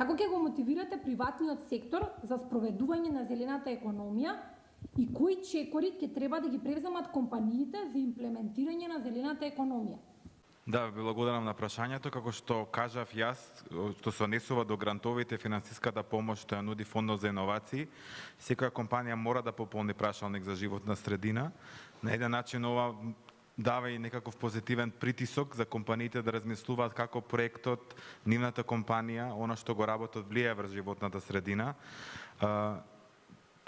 Како ќе го мотивирате приватниот сектор за спроведување на зелената економија и кои чекори ќе треба да ги превземат компаниите за имплементирање на зелената економија? Да, благодарам на прашањето. Како што кажав јас, што се однесува до грантовите, финансиската помош што ја нуди Фондот за иновации, секоја компанија мора да пополни прашалник за животна средина. На еден начин ова дава и некаков позитивен притисок за компаниите да размислуваат како проектот, нивната компанија, она што го работат, влијае врз животната средина.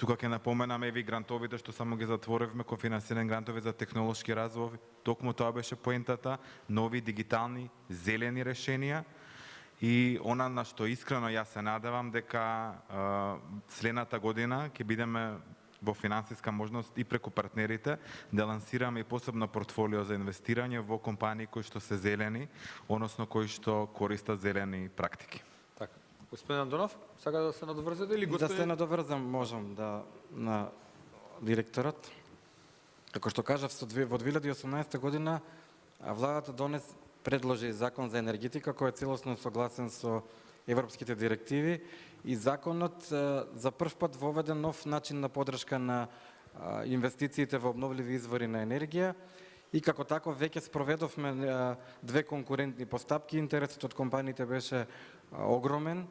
Тука ќе напоменаме и грантовите што само ги затворивме, кофинансирани грантови за технолошки развој. Токму тоа беше поентата, нови дигитални зелени решенија и она на што искрено јас се надевам дека следната година ќе бидеме во финансиска можност и преку партнерите да лансираме и посебно портфолио за инвестирање во компании кои што се зелени, односно кои што користат зелени практики. Господин Андонов, сака да се надоврзете или господин... Да се надоврзам, можам да на директорот. Како што кажав, во 2018 година владата предложи закон за енергетика кој е целосно согласен со европските директиви и законот за прв пат воведе нов начин на поддршка на инвестициите во обновливи извори на енергија и како таков веќе спроведовме две конкурентни постапки. Интересот од компаниите беше огромен.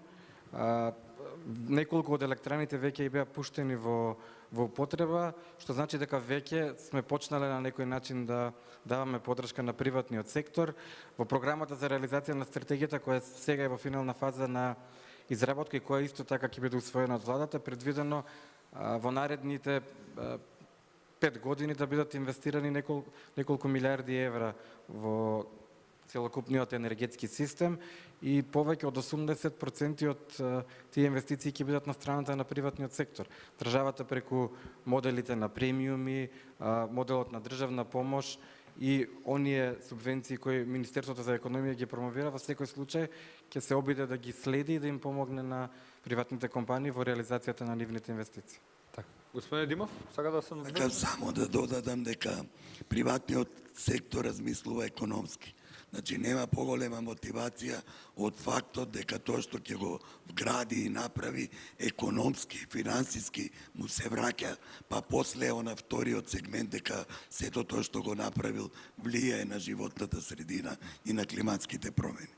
Неколку од електраните веќе и беа пуштени во употреба, што значи дека веќе сме почнале на некој начин да даваме поддршка на приватниот сектор. Во програмата за реализација на стратегијата, која сега е во финална фаза на изработка и која исто така ќе биде усвоена од владата, предвидено во наредните 5 години да бидат инвестирани неколку милиарди евра во целокупниот енергетски систем и повеќе од 80% од тие инвестиции ќе бидат на страната на приватниот сектор. Државата преку моделите на премиуми, моделот на државна помош и оние субвенции кои Министерството за економија ги промовира, во секој случај ќе се обиде да ги следи и да им помогне на приватните компании во реализацијата на нивните инвестиции. Господин Димов, сака да се надоврзете? Само да додадам дека приватниот сектор размислува економски. Значи, нема поголема мотивација од фактот дека тоа што ќе го вгради и направи економски, финансиски, му се враќа, па после она вториот сегмент дека сето тоа што го направил влијае на животната средина и на климатските промени.